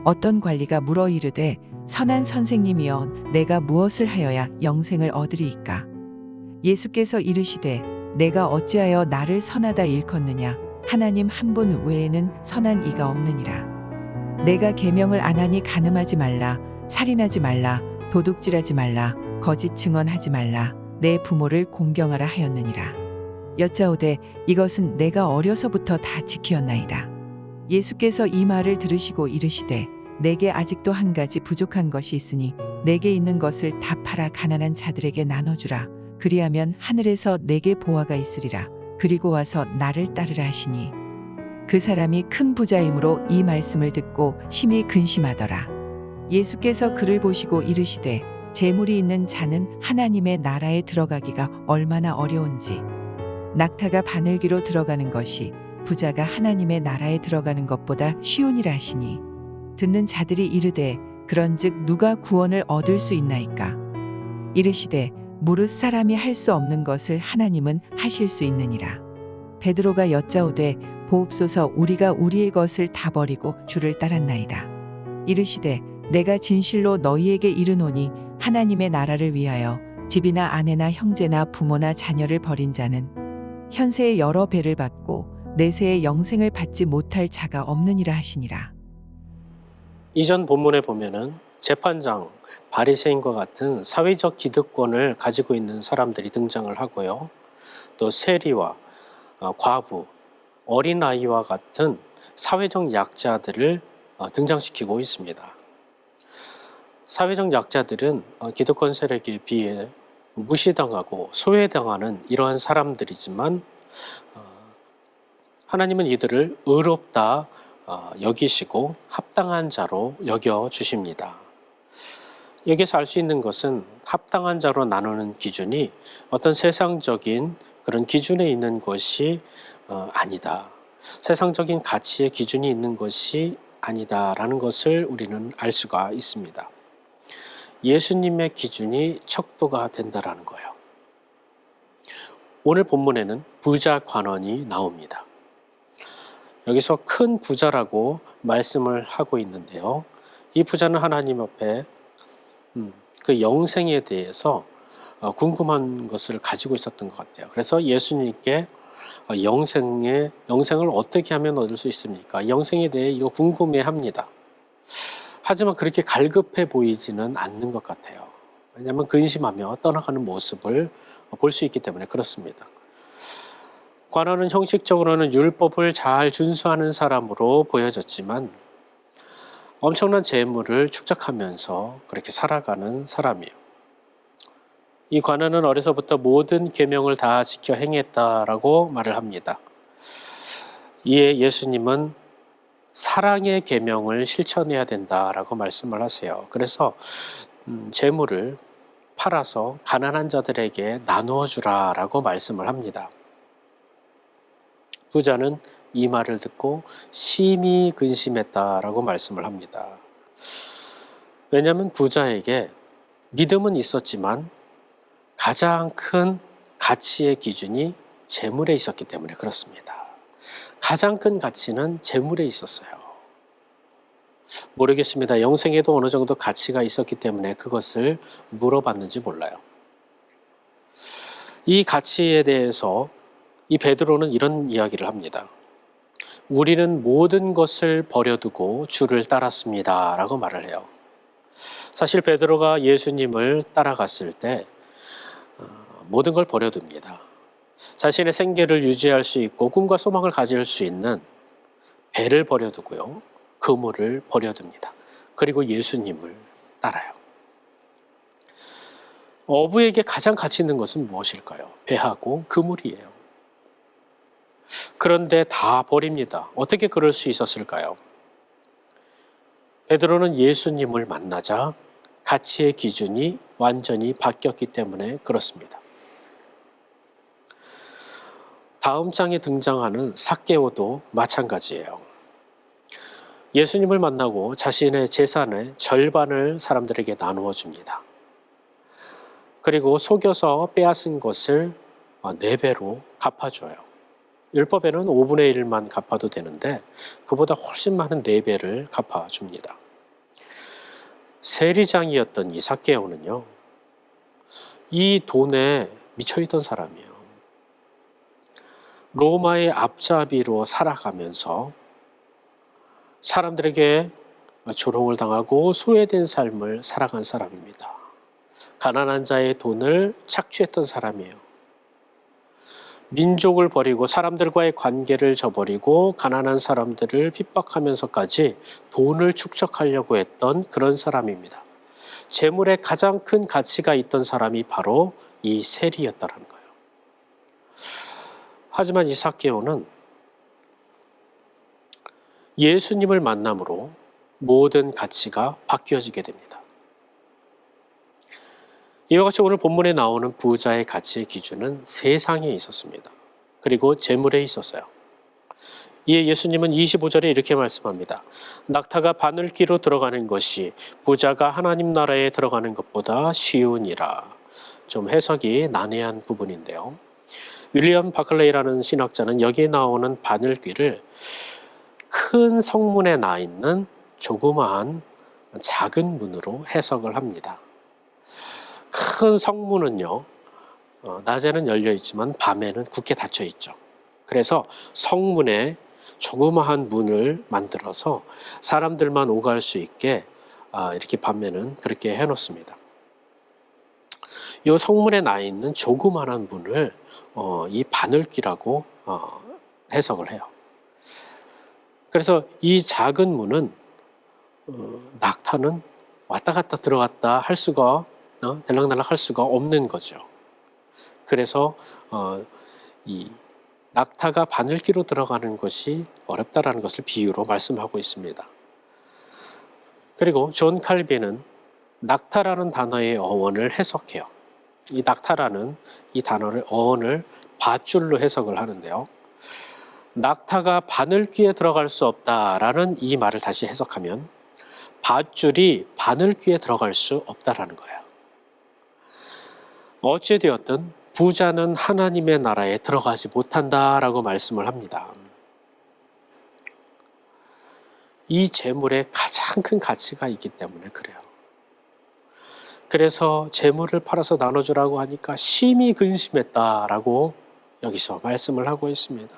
어떤 관리가 물어 이르되 선한 선생님이여 내가 무엇을 하여야 영생을 얻으리이까. 예수께서 이르시되 내가 어찌하여 나를 선하다 일컫느냐. 하나님 한 분 외에는 선한 이가 없느니라. 내가 계명을 안 하니 간음하지 말라, 살인하지 말라, 도둑질하지 말라, 거짓 증언하지 말라, 내 부모를 공경하라 하였느니라. 여짜오되 이것은 내가 어려서부터 다 지키었나이다. 예수께서 이 말을 들으시고 이르시되 내게 아직도 한 가지 부족한 것이 있으니 내게 있는 것을 다 팔아 가난한 자들에게 나눠주라. 그리하면 하늘에서 내게 보화가 있으리라. 그리고 와서 나를 따르라 하시니 그 사람이 큰 부자이므로 이 말씀을 듣고 심히 근심하더라. 예수께서 그를 보시고 이르시되 재물이 있는 자는 하나님의 나라에 들어가기가 얼마나 어려운지. 낙타가 바늘기로 들어가는 것이 부자가 하나님의 나라에 들어가는 것보다 쉬우니라 하시니 듣는 자들이 이르되 그런즉 누가 구원을 얻을 수 있나이까. 이르시되 무릇 사람이 할 수 없는 것을 하나님은 하실 수 있느니라. 베드로가 여짜오되 보옵소서 우리가 우리의 것을 다 버리고 주를 따랐나이다. 이르시되 내가 진실로 너희에게 이르노니 하나님의 나라를 위하여 집이나 아내나 형제나 부모나 자녀를 버린 자는 현세의 여러 배를 받고 내세의 영생을 받지 못할 자가 없느니라 하시니라. 이전 본문에 보면은 재판장, 바리새인과 같은 사회적 기득권을 가지고 있는 사람들이 등장을 하고요. 또 세리와 과부, 어린아이와 같은 사회적 약자들을 등장시키고 있습니다. 사회적 약자들은 기득권 세력에 비해 무시당하고 소외당하는 이러한 사람들이지만 하나님은 이들을 의롭다 여기시고 합당한 자로 여겨주십니다. 여기서 알 수 있는 것은 합당한 자로 나누는 기준이 어떤 세상적인 그런 기준에 있는 것이 아니다. 세상적인 가치의 기준이 있는 것이 아니다라는 것을 우리는 알 수가 있습니다. 예수님의 기준이 척도가 된다라는 거예요. 오늘 본문에는 부자 관원이 나옵니다. 여기서 큰 부자라고 말씀을 하고 있는데요. 이 부자는 하나님 앞에 그 영생에 대해서 궁금한 것을 가지고 있었던 것 같아요. 그래서 예수님께 영생을 어떻게 하면 얻을 수 있습니까? 영생에 대해 이거 궁금해합니다. 하지만 그렇게 갈급해 보이지는 않는 것 같아요. 왜냐하면 근심하며 떠나가는 모습을 볼 수 있기 때문에 그렇습니다. 관원은 형식적으로는 율법을 잘 준수하는 사람으로 보여졌지만 엄청난 재물을 축적하면서 그렇게 살아가는 사람이에요. 이 관원은 어려서부터 모든 계명을 다 지켜 행했다라고 말을 합니다. 이에 예수님은 사랑의 계명을 실천해야 된다라고 말씀을 하세요. 그래서 재물을 팔아서 가난한 자들에게 나누어 주라라고 말씀을 합니다. 부자는 이 말을 듣고 심히 근심했다라고 말씀을 합니다. 왜냐하면 부자에게 믿음은 있었지만 가장 큰 가치의 기준이 재물에 있었기 때문에 그렇습니다. 가장 큰 가치는 재물에 있었어요. 모르겠습니다. 영생에도 어느 정도 가치가 있었기 때문에 그것을 물어봤는지 몰라요. 이 가치에 대해서 이 베드로는 이런 이야기를 합니다. 우리는 모든 것을 버려두고 주를 따랐습니다 라고 말을 해요. 사실 베드로가 예수님을 따라갔을 때 모든 걸 버려둡니다. 자신의 생계를 유지할 수 있고 꿈과 소망을 가질 수 있는 배를 버려두고요. 그물을 버려둡니다. 그리고 예수님을 따라요. 어부에게 가장 가치 있는 것은 무엇일까요? 배하고 그물이에요. 그런데 다 버립니다. 어떻게 그럴 수 있었을까요? 베드로는 예수님을 만나자 가치의 기준이 완전히 바뀌었기 때문에 그렇습니다. 다음 장에 등장하는 삭개오도 마찬가지예요. 예수님을 만나고 자신의 재산의 절반을 사람들에게 나누어 줍니다. 그리고 속여서 빼앗은 것을 4배로 갚아줘요. 율법에는 5분의 1만 갚아도 되는데 그보다 훨씬 많은 4배를 갚아줍니다. 세리장이었던 이 삭개오는요, 이 돈에 미쳐있던 사람이에요. 로마의 앞잡이로 살아가면서 사람들에게 조롱을 당하고 소외된 삶을 살아간 사람입니다. 가난한 자의 돈을 착취했던 사람이에요. 민족을 버리고 사람들과의 관계를 저버리고 가난한 사람들을 핍박하면서까지 돈을 축적하려고 했던 그런 사람입니다. 재물에 가장 큰 가치가 있던 사람이 바로 이 세리였다는 거예요. 하지만 이 삭개오는 예수님을 만남으로 모든 가치가 바뀌어지게 됩니다. 이와 같이 오늘 본문에 나오는 부자의 가치의 기준은 세상에 있었습니다. 그리고 재물에 있었어요. 이에 예수님은 25절에 이렇게 말씀합니다. 낙타가 바늘귀로 들어가는 것이 부자가 하나님 나라에 들어가는 것보다 쉬우니라. 좀 해석이 난해한 부분인데요. 윌리엄 바클레이라는 신학자는 여기에 나오는 바늘귀를 큰 성문에 나 있는 조그마한 작은 문으로 해석을 합니다. 큰 성문은요, 낮에는 열려 있지만 밤에는 굳게 닫혀 있죠. 그래서 성문에 조그마한 문을 만들어서 사람들만 오갈 수 있게 이렇게 밤에는 그렇게 해놓습니다. 이 성문에 나 있는 조그마한 문을 이 바늘귀라고 해석을 해요. 그래서 이 작은 문은 낙타는 왔다 갔다 들어갔다 할 수가 들락날락 할 수가 없는 거죠. 그래서 이 낙타가 바늘귀로 들어가는 것이 어렵다라는 것을 비유로 말씀하고 있습니다. 그리고 존 칼빈은 낙타라는 단어의 어원을 해석해요. 이 낙타라는 이 단어를 어원을 밧줄로 해석을 하는데요. 낙타가 바늘귀에 들어갈 수 없다라는 이 말을 다시 해석하면 밧줄이 바늘귀에 들어갈 수 없다라는 거예요. 어찌되었든 부자는 하나님의 나라에 들어가지 못한다라고 말씀을 합니다. 이 재물에 가장 큰 가치가 있기 때문에 그래요. 그래서 재물을 팔아서 나눠주라고 하니까 심히 근심했다라고 여기서 말씀을 하고 있습니다.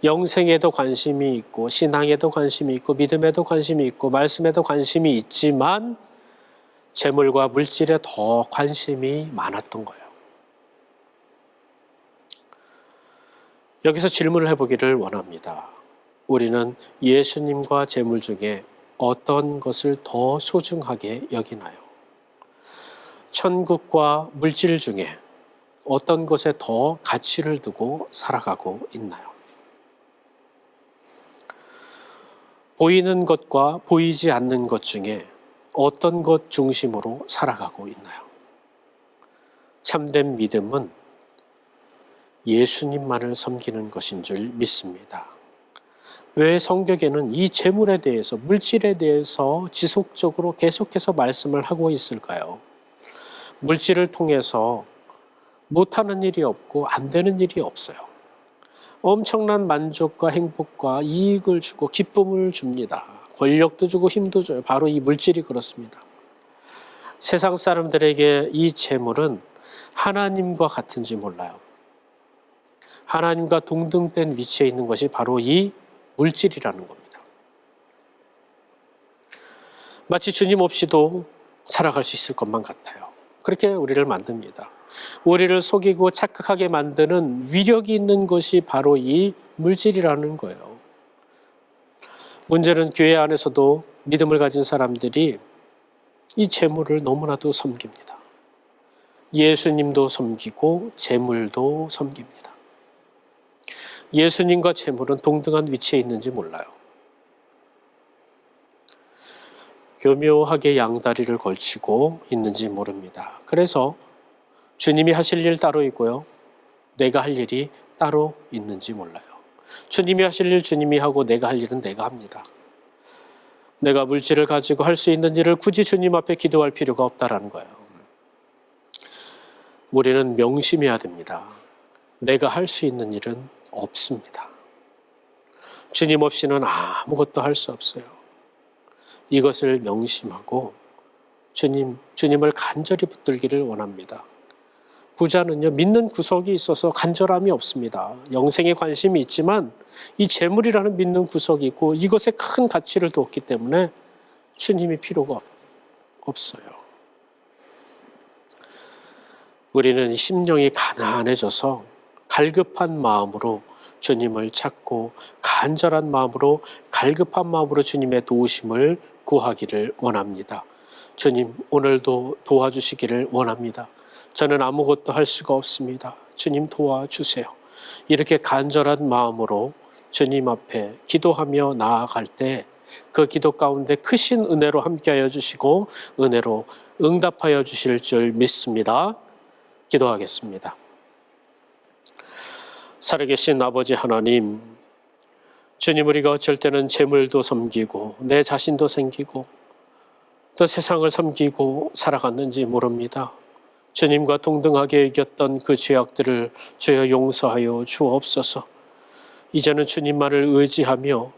영생에도 관심이 있고 신앙에도 관심이 있고 믿음에도 관심이 있고 말씀에도 관심이 있지만 재물과 물질에 더 관심이 많았던 거예요. 여기서 질문을 해보기를 원합니다. 우리는 예수님과 재물 중에 어떤 것을 더 소중하게 여기나요? 천국과 물질 중에 어떤 것에 더 가치를 두고 살아가고 있나요? 보이는 것과 보이지 않는 것 중에 어떤 것 중심으로 살아가고 있나요? 참된 믿음은 예수님만을 섬기는 것인 줄 믿습니다. 왜 성경에는 이 재물에 대해서, 물질에 대해서 지속적으로 계속해서 말씀을 하고 있을까요? 물질을 통해서 못하는 일이 없고 안 되는 일이 없어요. 엄청난 만족과 행복과 이익을 주고 기쁨을 줍니다. 권력도 주고 힘도 줘요. 바로 이 물질이 그렇습니다. 세상 사람들에게 이 재물은 하나님과 같은지 몰라요. 하나님과 동등된 위치에 있는 것이 바로 이 물질이라는 겁니다. 마치 주님 없이도 살아갈 수 있을 것만 같아요. 그렇게 우리를 만듭니다. 우리를 속이고 착각하게 만드는 위력이 있는 것이 바로 이 물질이라는 거예요. 문제는 교회 안에서도 믿음을 가진 사람들이 이 재물을 너무나도 섬깁니다. 예수님도 섬기고 재물도 섬깁니다. 예수님과 재물은 동등한 위치에 있는지 몰라요. 교묘하게 양다리를 걸치고 있는지 모릅니다. 그래서 주님이 하실 일 따로 있고요. 내가 할 일이 따로 있는지 몰라요. 주님이 하실 일 주님이 하고 내가 할 일은 내가 합니다. 내가 물질을 가지고 할 수 있는 일을 굳이 주님 앞에 기도할 필요가 없다라는 거예요. 우리는 명심해야 됩니다. 내가 할 수 있는 일은 없습니다. 주님 없이는 아무것도 할 수 없어요. 이것을 명심하고 주님을 간절히 붙들기를 원합니다. 부자는요, 믿는 구석이 있어서 간절함이 없습니다. 영생에 관심이 있지만 이 재물이라는 믿는 구석이 있고 이것에 큰 가치를 뒀기 때문에 주님이 필요가 없어요. 우리는 심령이 가난해져서 갈급한 마음으로 주님을 찾고 간절한 마음으로 갈급한 마음으로 주님의 도우심을 구하기를 원합니다. 주님, 오늘도 도와주시기를 원합니다. 저는 아무것도 할 수가 없습니다. 주님 도와주세요. 이렇게 간절한 마음으로 주님 앞에 기도하며 나아갈 때 그 기도 가운데 크신 은혜로 함께하여 주시고 은혜로 응답하여 주실 줄 믿습니다. 기도하겠습니다. 살아계신 아버지 하나님, 주님, 우리가 어쩔 때는 재물도 섬기고 내 자신도 섬기고 또 세상을 섬기고 살아갔는지 모릅니다. 주님과 동등하게 이겼던 그 죄악들을 주여 용서하여 주옵소서. 이제는 주님만을 의지하며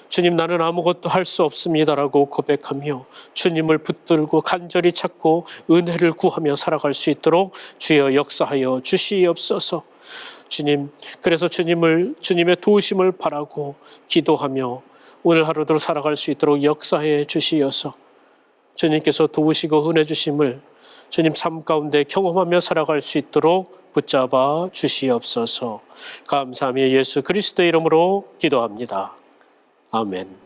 주님, 나는 아무것도 할 수 없습니다라고 고백하며 주님을 붙들고 간절히 찾고 은혜를 구하며 살아갈 수 있도록 주여 역사하여 주시옵소서. 주님, 그래서 주님의 도우심을 바라고 기도하며 오늘 하루도 살아갈 수 있도록 역사해 주시어서 주님께서 도우시고 은혜 주심을 주님 삶 가운데 경험하며 살아갈 수 있도록 붙잡아 주시옵소서. 감사하며 예수 그리스도의 이름으로 기도합니다. 아멘.